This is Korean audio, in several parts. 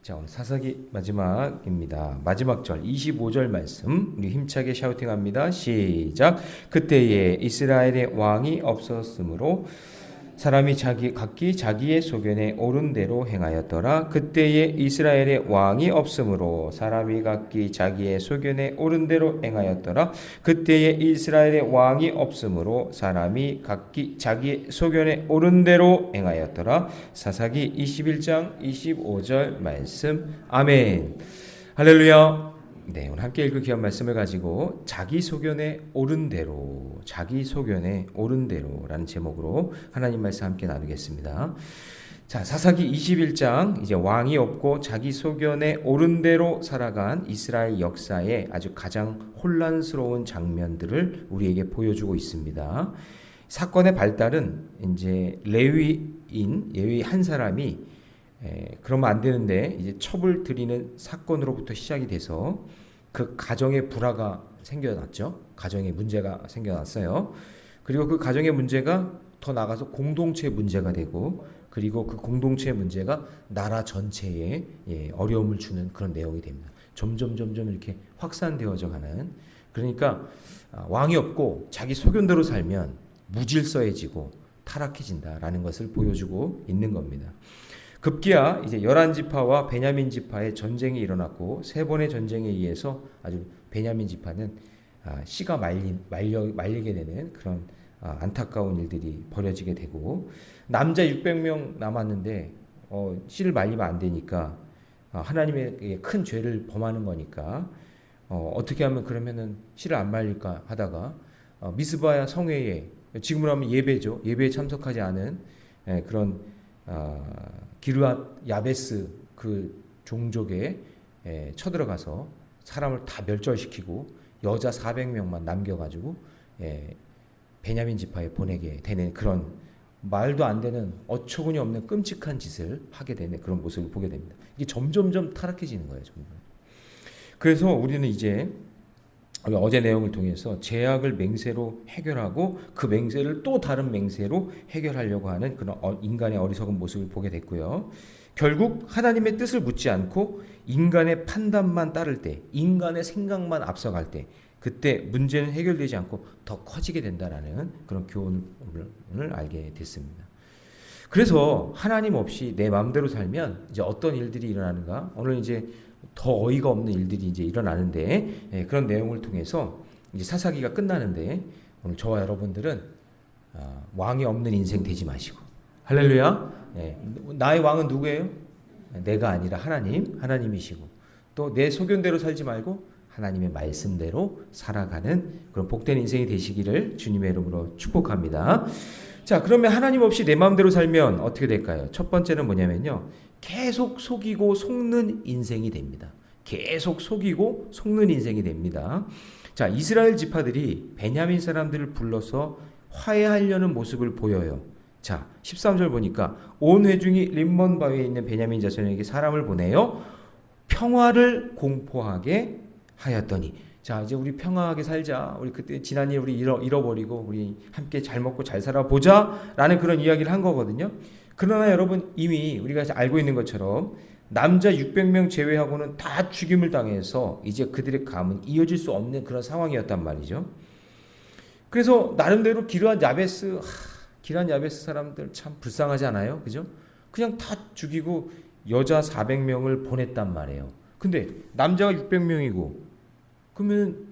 자, 오늘 사사기 마지막입니다. 마지막 절 25절 말씀 우리 힘차게 샤우팅합니다. 시작. 그때에 이스라엘의 왕이 없었으므로 사람이 각기 자기의 소견에 옳은 대로 행하였더라. 그때에 이스라엘의 왕이 없으므로 사람이 각기 자기의 소견에 옳은 대로 행하였더라. 그때에 이스라엘의 왕이 없으므로 사람이 각기 자기의 소견에 옳은 대로 행하였더라. 사사기 21장 25절 말씀. 아멘. 할렐루야. 네, 오늘 함께 읽을 귀한 말씀을 가지고 자기 소견에 옳은 대로, 자기 소견에 옳은 대로라는 제목으로 하나님 말씀 함께 나누겠습니다. 자, 사사기 21장 이제 왕이 없고 자기 소견에 옳은 대로 살아간 이스라엘 역사의 아주 가장 혼란스러운 장면들을 우리에게 보여주고 있습니다. 사건의 발달은 이제 레위 한 사람이 그러면 안 되는데 이제 첩을 들이는 사건으로부터 시작이 돼서 그 가정의 불화가 생겨났죠. 가정의 문제가 생겨났어요. 그리고 그 가정의 문제가 더 나아가서 공동체 문제가 되고, 그리고 그 공동체 문제가 나라 전체에 어려움을 주는 그런 내용이 됩니다. 점점 이렇게 확산되어져 가는. 그러니까 왕이 없고 자기 소견대로 살면 무질서해지고 타락해진다라는 것을 보여주고 있는 겁니다. 급기야 이제 11지파와 베냐민 지파의 전쟁이 일어났고, 세 번의 전쟁에 의해서 아주 베냐민 지파는 씨가 말리게 되는 그런 안타까운 일들이 벌어지게 되고, 남자 600명 남았는데 씨를 말리면 안 되니까 하나님의 큰 죄를 범하는 거니까 어떻게 하면 그러면은 씨를 안 말릴까 하다가 미스바 성회에, 지금으로 하면 예배죠. 예배에 참석하지 않은 그런 기르앗 야베스 그 종족에 쳐들어가서 사람을 다 멸절시키고 여자 400명만 남겨가지고 베냐민 지파에 보내게 되는 그런 말도 안 되는 어처구니 없는 끔찍한 짓을 하게 되는 그런 모습을 보게 됩니다. 이게 점점 타락해지는 거예요. 점점. 그래서 우리는 이제 어제 내용을 통해서 죄악을 맹세로 해결하고 그 맹세를 또 다른 맹세로 해결하려고 하는 그런 인간의 어리석은 모습을 보게 됐고요. 결국 하나님의 뜻을 묻지 않고 인간의 판단만 따를 때, 인간의 생각만 앞서갈 때, 그때 문제는 해결되지 않고 더 커지게 된다라는 그런 교훈을 알게 됐습니다. 그래서 하나님 없이 내 마음대로 살면 이제 어떤 일들이 일어나는가? 오늘 이제 더 어이가 없는 일들이 이제 일어나는데, 그런 내용을 통해서 이제 사사기가 끝나는데, 오늘 저와 여러분들은 왕이 없는 인생 되지 마시고, 할렐루야. 나의 왕은 누구예요? 내가 아니라 하나님이시고, 또 내 소견대로 살지 말고 하나님의 말씀대로 살아가는 그런 복된 인생이 되시기를 주님의 이름으로 축복합니다. 자, 그러면 하나님 없이 내 마음대로 살면 어떻게 될까요? 첫 번째는 뭐냐면요, 계속 속이고 속는 인생이 됩니다. 계속 속이고 속는 인생이 됩니다. 자, 이스라엘 지파들이 베냐민 사람들을 불러서 화해하려는 모습을 보여요. 자, 13절 보니까 온 회중이 림몬 바위에 있는 베냐민 자손에게 사람을 보내요 평화를 공포하게 하였더니. 자, 이제 우리 평화하게 살자. 우리 그때 지난 일 우리 잃어버리고 우리 함께 잘 먹고 잘 살아보자 라는 그런 이야기를 한 거거든요. 그러나 여러분, 이미 우리가 알고 있는 것처럼 남자 600명 제외하고는 다 죽임을 당해서 이제 그들의 감은 이어질 수 없는 그런 상황이었단 말이죠. 그래서 나름대로 기르앗 야베스 사람들 참 불쌍하지 않아요? 그죠? 그냥 다 죽이고 여자 400명을 보냈단 말이에요. 근데 남자가 600명이고 그러면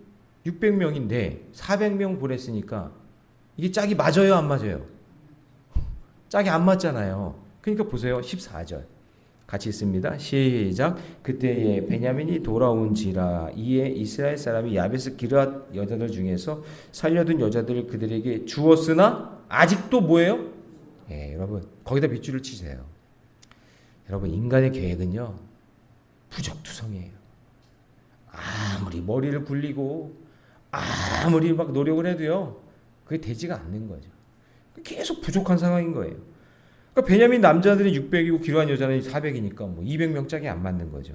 600명인데 400명 보냈으니까 이게 짝이 맞아요, 안 맞아요? 짝이 안 맞잖아요. 그러니까 보세요. 14절 같이 있습니다. 시작. 그때에 베냐민이 돌아온지라 이에 이스라엘 사람이 야베스 기르앗 여자들 중에서 살려둔 여자들을 그들에게 주었으나 아직도 뭐예요? 여러분, 거기다 빗줄을 치세요. 여러분, 인간의 계획은요 부적투성이에요. 아무리 머리를 굴리고 아무리 막 노력을 해도요 그게 되지가 않는 거죠. 계속 부족한 상황인 거예요. 그러니까 베냐민 남자들이 600이고 기르앗 여자는 400이니까 뭐 200명 짝이 안 맞는 거죠.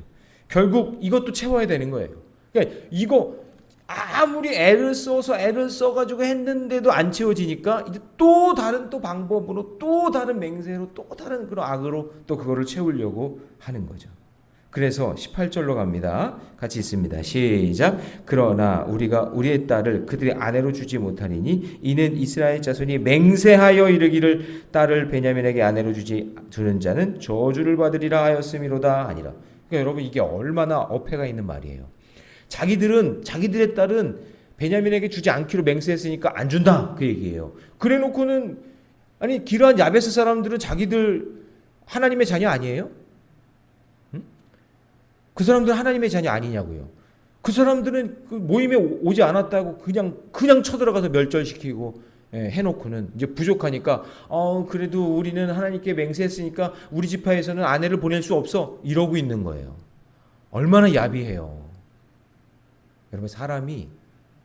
결국 이것도 채워야 되는 거예요. 그러니까 이거 아무리 애를 써가지고 했는데도 안 채워지니까 이제 또 다른 방법으로 또 다른 맹세로 또 다른 그런 악으로 또 그거를 채우려고 하는 거죠. 그래서 18절로 갑니다. 같이 있습니다. 시작. 그러나 우리가 우리의 딸을 그들의 아내로 주지 못하리니 이는 이스라엘 자손이 맹세하여 이르기를 딸을 베냐민에게 아내로 주는 자는 저주를 받으리라 하였음이로다 하니라. 그러니까 여러분 이게 얼마나 어폐가 있는 말이에요. 자기들의 딸은 베냐민에게 주지 않기로 맹세했으니까 안 준다 그 얘기예요. 그래놓고는 아니 기르한 야베스 사람들은 자기들 하나님의 자녀 아니에요? 그 사람들은 하나님의 자녀 아니냐고요. 그 사람들은 그 모임에 오지 않았다고 그냥 쳐들어가서 멸절시키고 해놓고는 이제 부족하니까 그래도 우리는 하나님께 맹세했으니까 우리 지파에서는 아내를 보낼 수 없어 이러고 있는 거예요. 얼마나 야비해요. 여러분 사람이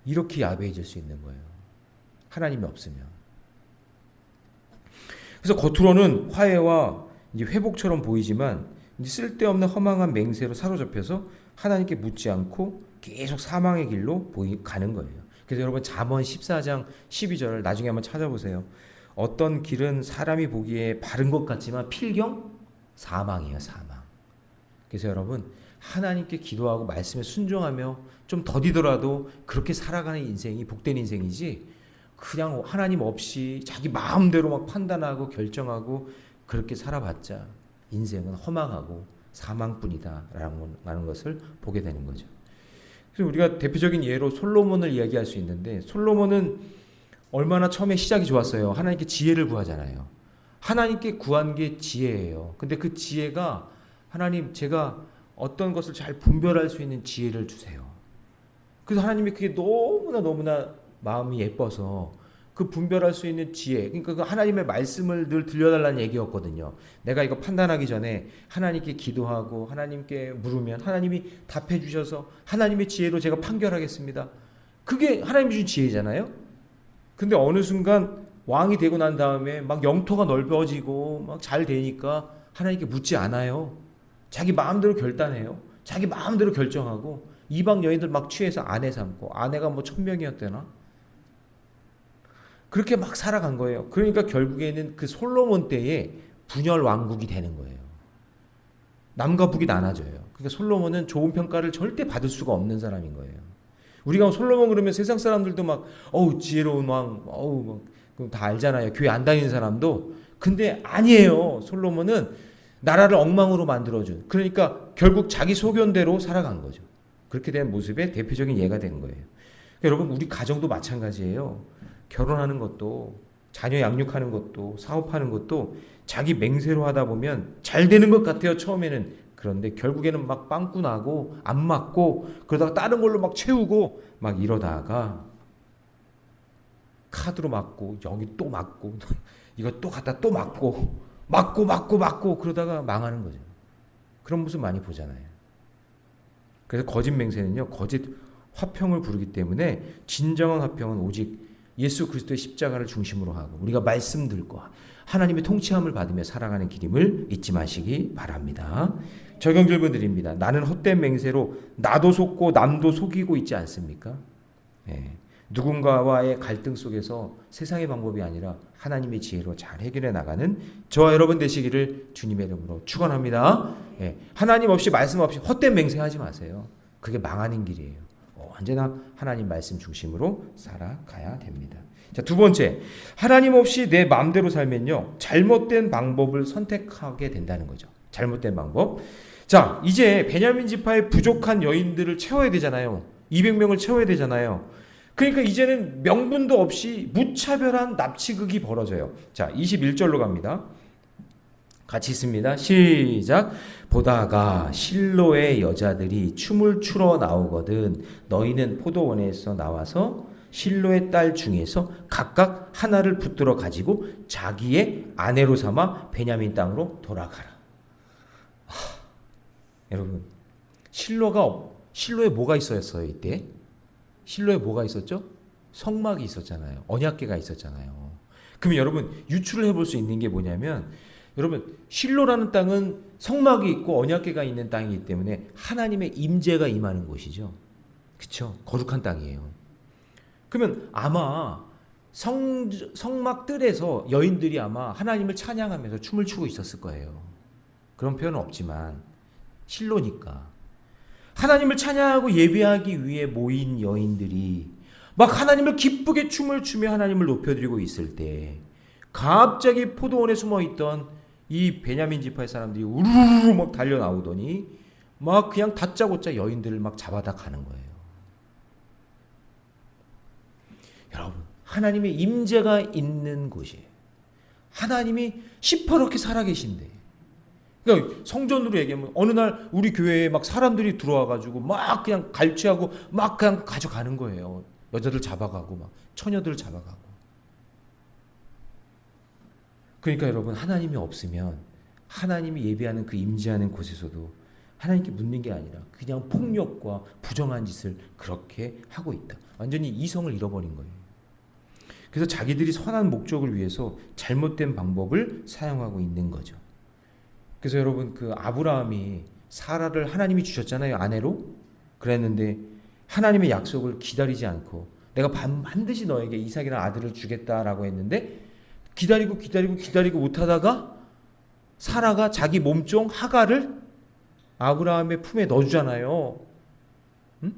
이렇게 야비해질 수 있는 거예요. 하나님이 없으면. 그래서 겉으로는 화해와 이제 회복처럼 보이지만 쓸데없는 허망한 맹세로 사로잡혀서 하나님께 묻지 않고 계속 사망의 길로 가는 거예요. 그래서 여러분 잠언 14장 12절 나중에 한번 찾아보세요. 어떤 길은 사람이 보기에 바른 것 같지만 필경 사망이에요. 사망. 그래서 여러분 하나님께 기도하고 말씀에 순종하며 좀 더디더라도 그렇게 살아가는 인생이 복된 인생이지 그냥 하나님 없이 자기 마음대로 막 판단하고 결정하고 그렇게 살아봤자 인생은 허망하고 사망뿐이다라는 것을 보게 되는 거죠. 그래서 우리가 대표적인 예로 솔로몬을 이야기할 수 있는데 솔로몬은 얼마나 처음에 시작이 좋았어요. 하나님께 지혜를 구하잖아요. 하나님께 구한 게 지혜예요. 근데 그 지혜가 하나님 제가 어떤 것을 잘 분별할 수 있는 지혜를 주세요. 그래서 하나님이 그게 너무나 마음이 예뻐서 그 분별할 수 있는 지혜, 그러니까 그 하나님의 말씀을 늘 들려달라는 얘기였거든요. 내가 이거 판단하기 전에 하나님께 기도하고 하나님께 물으면 하나님이 답해 주셔서 하나님의 지혜로 제가 판결하겠습니다. 그게 하나님이 준 지혜잖아요. 근데 어느 순간 왕이 되고 난 다음에 막 영토가 넓어지고 막 잘 되니까 하나님께 묻지 않아요. 자기 마음대로 결단해요. 자기 마음대로 결정하고 이방 여인들 막 취해서 아내 삼고 아내가 뭐 1000명이었대나? 그렇게 막 살아간 거예요. 그러니까 결국에는 그 솔로몬 때에 분열 왕국이 되는 거예요. 남과 북이 나눠져요. 그러니까 솔로몬은 좋은 평가를 절대 받을 수가 없는 사람인 거예요. 우리가 솔로몬 그러면 세상 사람들도 막 지혜로운 왕, 막 다 알잖아요. 교회 안 다니는 사람도. 근데 아니에요. 솔로몬은 나라를 엉망으로 만들어준. 그러니까 결국 자기 소견대로 살아간 거죠. 그렇게 된 모습의 대표적인 예가 되는 거예요. 그러니까 여러분 우리 가정도 마찬가지예요. 결혼하는 것도 자녀 양육하는 것도 사업하는 것도 자기 맹세로 하다 보면 잘 되는 것 같아요 처음에는. 그런데 결국에는 막 빵꾸 나고 안 맞고 그러다가 다른 걸로 막 채우고 막 이러다가 카드로 맞고 여기 또 맞고 이거 또 갖다 또 맞고 그러다가 망하는 거죠. 그런 모습 많이 보잖아요. 그래서 거짓 맹세는요 거짓 화평을 부르기 때문에 진정한 화평은 오직 예수 그리스도의 십자가를 중심으로 하고 우리가 말씀들과 하나님의 통치함을 받으며 살아가는 길임을 잊지 마시기 바랍니다. 적용 질문 드립니다. 나는 헛된 맹세로 나도 속고 남도 속이고 있지 않습니까? 누군가와의 갈등 속에서 세상의 방법이 아니라 하나님의 지혜로 잘 해결해 나가는 저와 여러분 되시기를 주님의 이름으로 축원합니다. 하나님 없이 말씀 없이 헛된 맹세하지 마세요. 그게 망하는 길이에요. 언제나 하나님 말씀 중심으로 살아가야 됩니다. 자, 두 번째, 하나님 없이 내 마음대로 살면요 잘못된 방법을 선택하게 된다는 거죠. 잘못된 방법. 자, 이제 베냐민 지파의 부족한 여인들을 채워야 되잖아요. 200명을 채워야 되잖아요. 그러니까 이제는 명분도 없이 무차별한 납치극이 벌어져요. 자, 21절로 갑니다. 같이 있습니다. 시작. 보다가 실로의 여자들이 춤을 추러 나오거든 너희는 포도원에서 나와서 실로의 딸 중에서 각각 하나를 붙들어 가지고 자기의 아내로 삼아 베냐민 땅으로 돌아가라. 여러분 실로에 뭐가 있었어요 이때? 실로에 뭐가 있었죠? 성막이 있었잖아요. 언약궤가 있었잖아요. 그러면 여러분 유추를 해볼 수 있는 게 뭐냐면 여러분 실로라는 땅은 성막이 있고 언약궤가 있는 땅이기 때문에 하나님의 임재가 임하는 곳이죠. 그렇죠? 거룩한 땅이에요. 그러면 아마 성막 뜰에서 여인들이 아마 하나님을 찬양하면서 춤을 추고 있었을 거예요. 그런 표현은 없지만 실로니까. 하나님을 찬양하고 예배하기 위해 모인 여인들이 막 하나님을 기쁘게 춤을 추며 하나님을 높여드리고 있을 때 갑자기 포도원에 숨어있던 이 베냐민 지파의 사람들이 우르르 막 달려나오더니 막 그냥 다짜고짜 여인들을 막 잡아다 가는 거예요. 여러분, 하나님의 임재가 있는 곳이에요. 하나님이 시퍼렇게 살아계신데, 그러니까 성전으로 얘기하면 어느 날 우리 교회에 막 사람들이 들어와가지고 막 그냥 갈취하고 막 그냥 가져가는 거예요. 여자들 잡아가고 막 처녀들 잡아가고. 그러니까 여러분, 하나님이 없으면 하나님이 예배하는 그 임재하는 곳에서도 하나님께 묻는 게 아니라 그냥 폭력과 부정한 짓을 그렇게 하고 있다. 완전히 이성을 잃어버린 거예요. 그래서 자기들이 선한 목적을 위해서 잘못된 방법을 사용하고 있는 거죠. 그래서 여러분, 그 아브라함이 사라를 하나님이 주셨잖아요, 아내로. 그랬는데 하나님의 약속을 기다리지 않고 내가 반드시 너에게 이삭이라는 아들을 주겠다라고 했는데 기다리고 못하다가 사라가 자기 몸종 하갈을 아브라함의 품에 넣어주잖아요. 응?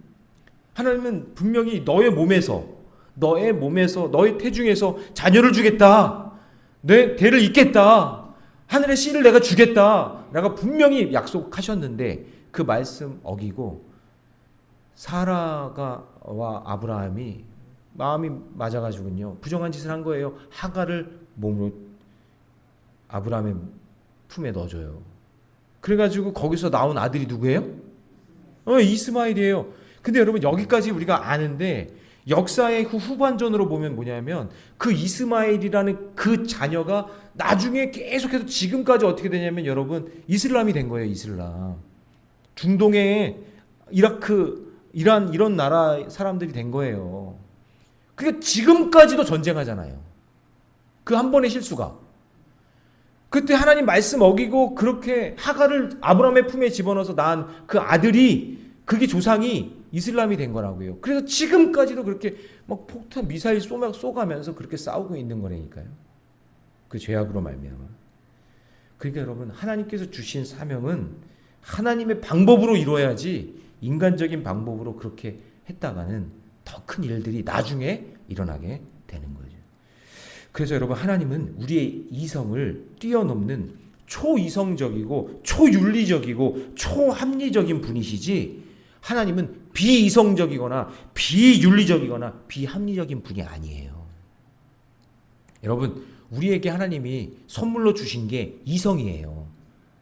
하나님은 분명히 너의 몸에서 너의 태중에서 자녀를 주겠다. 내 대를 잇겠다. 하늘의 씨를 내가 주겠다. 라고 분명히 약속하셨는데 그 말씀 어기고 사라와 아브라함이 마음이 맞아가지고요, 부정한 짓을 한 거예요. 하갈을 몸으로 아브라함의 품에 넣어줘요. 그래가지고 거기서 나온 아들이 누구예요? 이스마엘이에요. 근데 여러분, 여기까지 우리가 아는데 역사의 그 후반전으로 보면 뭐냐면 그 이스마엘이라는 그 자녀가 나중에 계속해서 지금까지 어떻게 되냐면 여러분, 이슬람이 된 거예요. 이슬람. 중동의 이라크, 이란 이런 나라 사람들이 된 거예요. 그러니까 지금까지도 전쟁하잖아요. 그 한 번의 실수가. 그때 하나님 말씀 어기고 그렇게 하갈을 아브라함의 품에 집어넣어서 낳은 그 아들이, 그게 조상이 이슬람이 된 거라고요. 그래서 지금까지도 그렇게 막 폭탄 미사일 쏘가면서 그렇게 싸우고 있는 거라니까요. 그 죄악으로 말미암아. 그러니까 여러분, 하나님께서 주신 사명은 하나님의 방법으로 이루어야지 인간적인 방법으로 그렇게 했다가는 더 큰 일들이 나중에 일어나게 되는 거죠. 그래서 여러분, 하나님은 우리의 이성을 뛰어넘는 초이성적이고 초윤리적이고 초합리적인 분이시지, 하나님은 비이성적이거나 비윤리적이거나 비합리적인 분이 아니에요. 여러분, 우리에게 하나님이 선물로 주신 게 이성이에요.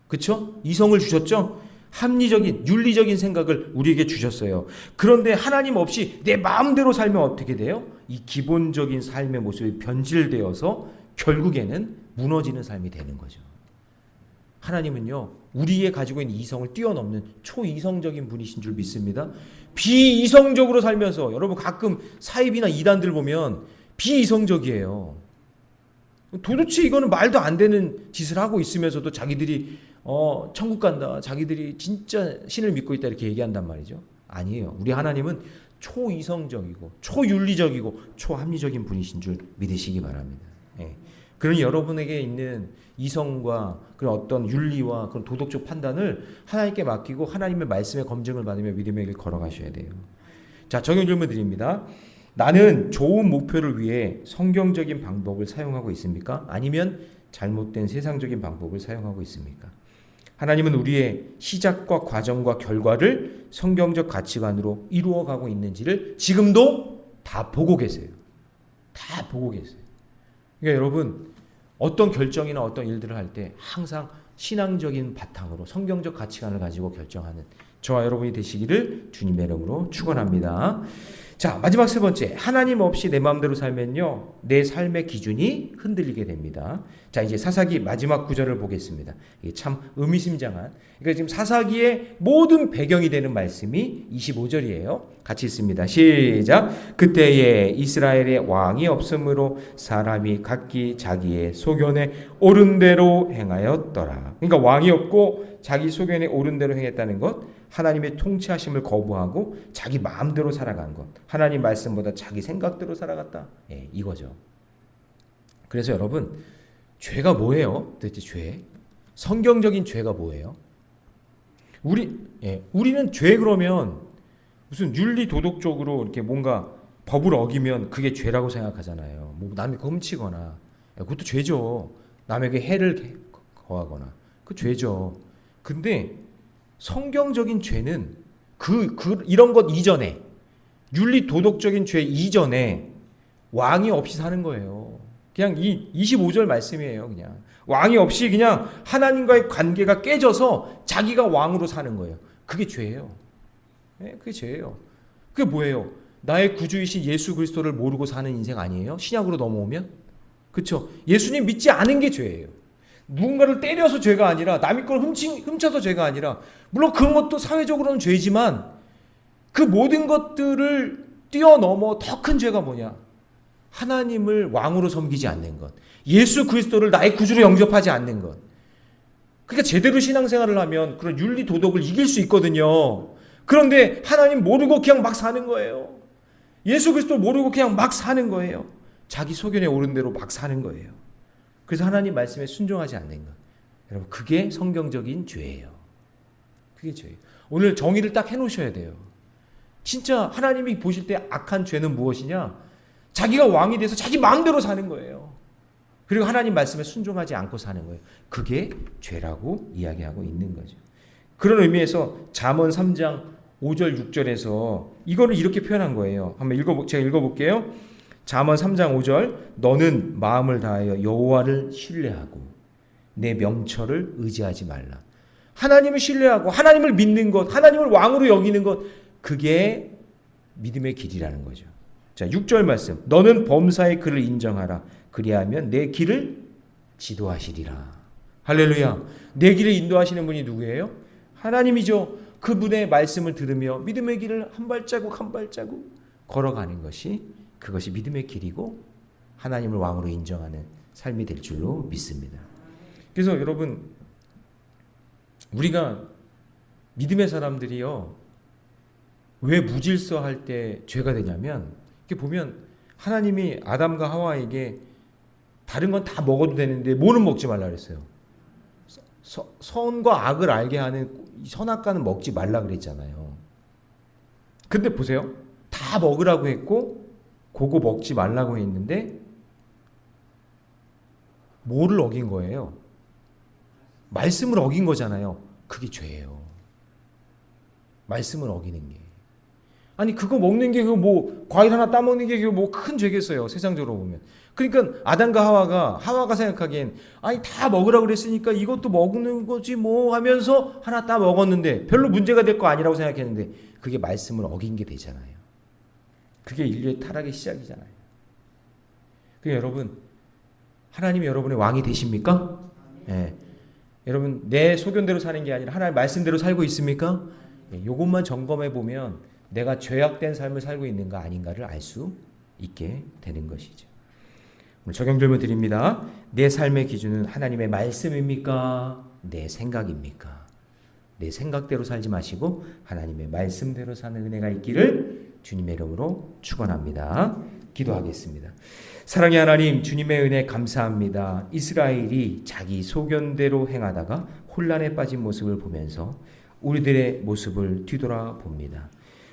그렇죠? 이성을 주셨죠? 합리적인, 윤리적인 생각을 우리에게 주셨어요. 그런데 하나님 없이 내 마음대로 살면 어떻게 돼요? 이 기본적인 삶의 모습이 변질되어서 결국에는 무너지는 삶이 되는 거죠. 하나님은요, 우리의 가지고 있는 이성을 뛰어넘는 초이성적인 분이신 줄 믿습니다. 비이성적으로 살면서, 여러분 가끔 사입이나 이단들 보면 비이성적이에요. 도대체 이거는 말도 안 되는 짓을 하고 있으면서도 자기들이 천국 간다, 자기들이 진짜 신을 믿고 있다, 이렇게 얘기한단 말이죠. 아니에요. 우리 하나님은 초이성적이고 초윤리적이고 초합리적인 분이신 줄 믿으시기 바랍니다. 예. 그러니 여러분에게 있는 이성과 그런 어떤 윤리와 그런 도덕적 판단을 하나님께 맡기고 하나님의 말씀의 검증을 받으며 믿음의 길 걸어가셔야 돼요. 자, 적용 질문 드립니다. 나는 좋은 목표를 위해 성경적인 방법을 사용하고 있습니까? 아니면 잘못된 세상적인 방법을 사용하고 있습니까? 하나님은 우리의 시작과 과정과 결과를 성경적 가치관으로 이루어가고 있는지를 지금도 다 보고 계세요. 다 보고 계세요. 그러니까 여러분, 어떤 결정이나 어떤 일들을 할 때 항상 신앙적인 바탕으로 성경적 가치관을 가지고 결정하는 저와 여러분이 되시기를 주님의 이름으로 축원합니다. 자, 마지막 세 번째, 하나님 없이 내 마음대로 살면요, 내 삶의 기준이 흔들리게 됩니다. 자, 이제 사사기 마지막 구절을 보겠습니다. 이게 참 의미심장한, 그러니까 지금 사사기의 모든 배경이 되는 말씀이 25절이에요. 같이 읽습니다. 시작. 그때에 이스라엘에 왕이 없으므로 사람이 각기 자기의 소견에 옳은 대로 행하였더라. 그러니까 왕이 없고 자기 소견에 옳은 대로 행했다는 것, 하나님의 통치하심을 거부하고 자기 마음대로 살아간 것, 하나님 말씀보다 자기 생각대로 살아갔다. 예, 이거죠. 그래서 여러분, 죄가 뭐예요? 도대체 죄? 성경적인 죄가 뭐예요? 우리는 죄 그러면 무슨 윤리 도덕적으로 이렇게 뭔가 법을 어기면 그게 죄라고 생각하잖아요. 뭐 남이 훔치거나 그것도 죄죠. 남에게 해를 거하거나 그 죄죠. 근데 성경적인 죄는 이런 것 이전에 윤리 도덕적인 죄 이전에 왕이 없이 사는 거예요. 그냥 이 25절 말씀이에요. 그냥 왕이 없이 그냥 하나님과의 관계가 깨져서 자기가 왕으로 사는 거예요. 그게 죄예요. 네, 그게 죄예요. 그게 뭐예요? 나의 구주이신 예수 그리스도를 모르고 사는 인생 아니에요? 신약으로 넘어오면? 그렇죠? 예수님 믿지 않은 게 죄예요. 누군가를 때려서 죄가 아니라 남의 걸 훔쳐서 죄가 아니라 물론 그런 것도 사회적으로는 죄지만 그 모든 것들을 뛰어넘어 더 큰 죄가 뭐냐? 하나님을 왕으로 섬기지 않는 것. 예수 그리스도를 나의 구주로 영접하지 않는 것. 그러니까 제대로 신앙생활을 하면 그런 윤리 도덕을 이길 수 있거든요. 그런데 하나님 모르고 그냥 막 사는 거예요. 예수 그리스도 모르고 그냥 막 사는 거예요. 자기 소견에 오른 대로 막 사는 거예요. 그래서 하나님 말씀에 순종하지 않는 것. 여러분 그게 성경적인 죄예요. 그게 죄예요. 오늘 정의를 딱 해놓으셔야 돼요. 진짜 하나님이 보실 때 악한 죄는 무엇이냐? 자기가 왕이 돼서 자기 마음대로 사는 거예요. 그리고 하나님 말씀에 순종하지 않고 사는 거예요. 그게 죄라고 이야기하고 있는 거죠. 그런 의미에서 잠언 3장 5절 6절에서 이거를 이렇게 표현한 거예요. 한번 제가 읽어볼게요. 잠언 3장 5절 너는 마음을 다하여 여호와를 신뢰하고 내 명철을 의지하지 말라. 하나님을 신뢰하고 하나님을 믿는 것, 하나님을 왕으로 여기는 것, 그게 믿음의 길이라는 거죠. 자, 6절 말씀. 너는 범사의 그를 인정하라. 그리하면 내 길을 지도하시리라. 할렐루야. 내 길을 인도하시는 분이 누구예요? 하나님이죠. 그분의 말씀을 들으며 믿음의 길을 한 발자국 한 발자국 걸어가는 것이 그것이 믿음의 길이고 하나님을 왕으로 인정하는 삶이 될 줄로 믿습니다. 그래서 여러분 우리가 믿음의 사람들이요 왜 무질서할 때 죄가 되냐면 이렇게 보면 하나님이 아담과 하와에게 다른 건 다 먹어도 되는데 뭐는 먹지 말라 그랬어요. 선과 악을 알게 하는 선악과는 먹지 말라 그랬잖아요. 근데 보세요. 다 먹으라고 했고 그거 먹지 말라고 했는데 뭐를 어긴 거예요? 말씀을 어긴 거잖아요. 그게 죄예요. 말씀을 어기는 게. 아니 그거 먹는 게 그거 뭐 과일 하나 따먹는 게 그거 뭐 큰 죄겠어요. 세상적으로 보면. 그러니까 아담과 하와가 생각하기엔 아니 다 먹으라고 그랬으니까 이것도 먹는 거지 뭐 하면서 하나 따 먹었는데 별로 문제가 될 거 아니라고 생각했는데 그게 말씀을 어긴 게 되잖아요. 그게 인류의 타락의 시작이잖아요. 그러니까 여러분 하나님이 여러분의 왕이 되십니까? 네. 여러분 내 소견대로 사는 게 아니라 하나님의 말씀대로 살고 있습니까? 네. 이것만 점검해 보면 내가 죄악된 삶을 살고 있는가 아닌가를 알 수 있게 되는 것이죠. 오늘 적용 질문 드립니다. 내 삶의 기준은 하나님의 말씀입니까? 내 생각입니까? 내 생각대로 살지 마시고 하나님의 말씀대로 사는 은혜가 있기를 주님의 이름으로 축원합니다. 기도하겠습니다. 사랑의 하나님, 주님의 은혜 감사합니다. 이스라엘이 자기 소견대로 행하다가 혼란에 빠진 모습을 보면서 우리들의 모습을 뒤돌아봅니다.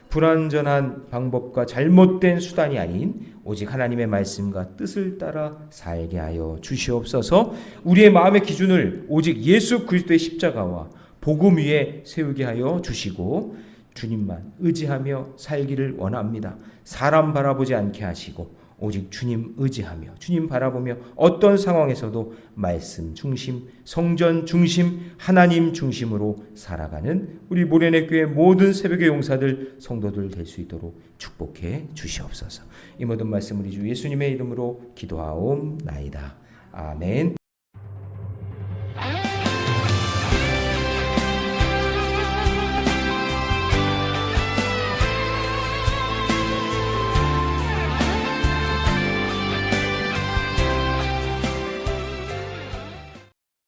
불완전한 방법과 잘못된 수단이 아닌 오직 하나님의 말씀과 뜻을 따라 살게 하여 주시옵소서. 우리의 마음의 기준을 오직 예수 그리스도의 십자가와 복음 위에 세우게 하여 주시고 주님만 의지하며 살기를 원합니다. 사람 바라보지 않게 하시고 오직 주님 의지하며 주님 바라보며 어떤 상황에서도 말씀 중심, 성전 중심, 하나님 중심으로 살아가는 우리 모래내 교회 모든 새벽의 용사들 성도들 될 수 있도록 축복해 주시옵소서. 이 모든 말씀 우리 주 예수님의 이름으로 기도하옵나이다. 아멘.